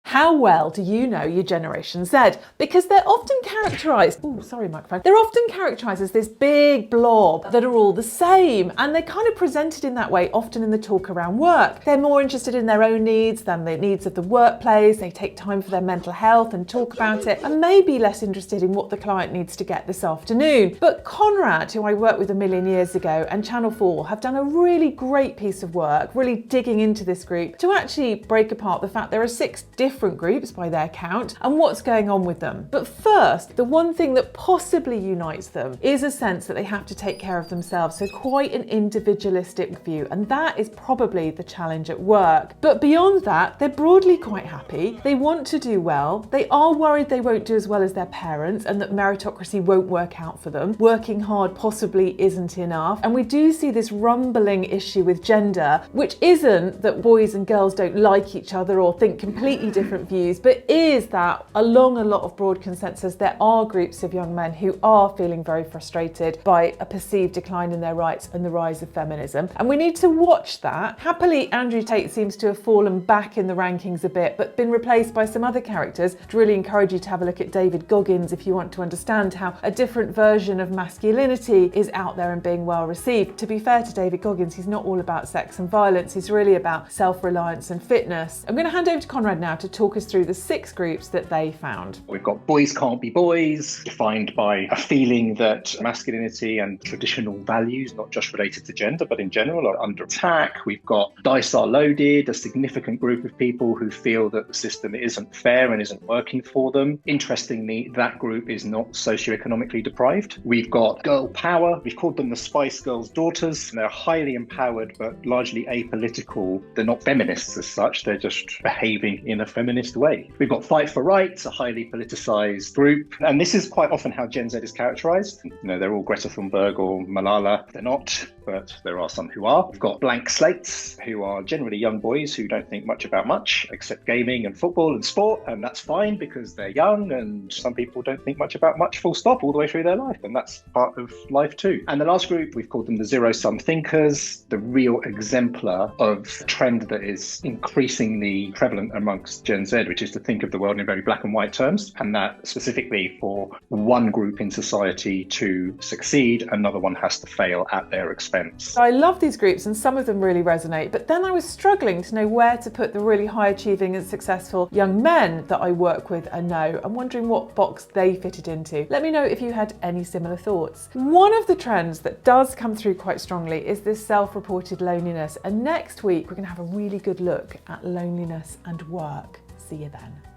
How well do you know your Generation Z? Because they're often characterised, they're often characterised as this big blob that are all the same, and they're kind of presented in that way often in the talk around work. They're more interested in their own needs than the needs of the workplace. They take time for their mental health and talk about it, and maybe less interested in what the client needs to get this afternoon. But Conrad, who I worked with a million years ago, and Channel 4 have done a really great piece of work, really digging into this group to actually break apart the fact there are 6 different groups by their count and what's going on with them. But first, the one thing that possibly unites them is a sense that they have to take care of themselves, so quite an individualistic view, and that is probably the challenge at work. But beyond that, they're broadly quite happy. They want to do well. They are worried they won't do as well as their parents and that meritocracy won't work out for them. Working hard possibly isn't enough. And we do see this rumbling issue with gender, which isn't that boys and girls don't like each other or think completely different views, but is that along a lot of broad consensus, there are groups of young men who are feeling very frustrated by a perceived decline in their rights and the rise of feminism. And we need to watch that. Happily, Andrew Tate seems to have fallen back in the rankings a bit, but been replaced by some other characters. I'd really encourage you to have a look at David Goggins if you want to understand how a different version of masculinity is out there and being well received. To be fair to David Goggins, he's not all about sex and violence. He's really about self-reliance and fitness. I'm going to hand over to Conrad now to talk us through the 6 groups that they found. We've got boys can't be boys, defined by a feeling that masculinity and traditional values, not just related to gender, but in general, are under attack. We've got dice are loaded, a significant group of people who feel that the system isn't fair and isn't working for them. Interestingly, that group is not socioeconomically deprived. We've got girl power. We've called them the Spice Girls' daughters. They're highly empowered, but largely apolitical. They're not feminists as such. They're just behaving in a feminist way. We've got Fight for Rights, a highly politicized group. And this is quite often how Gen Z is characterized. They're all Greta Thunberg or Malala. They're not, but there are some who are. We've got Blank Slates, who are generally young boys who don't think much about much except gaming and football and sport. And that's fine because they're young, and some people don't think much about much, full stop, all the way through their life. And that's part of life too. And the last group, we've called them the zero-sum thinkers, the real exemplar of a trend that is increasingly prevalent amongst Gen Z, which is to think of the world in very black and white terms, and that specifically for one group in society to succeed, another one has to fail at their expense. I love these groups and some of them really resonate, but then I was struggling to know where to put the really high achieving and successful young men that I work with and know. I'm wondering what box they fitted into. Let me know if you had any similar thoughts. One of the trends that does come through quite strongly is this self-reported loneliness, and next week we're going to have a really good look at loneliness and work. See you then.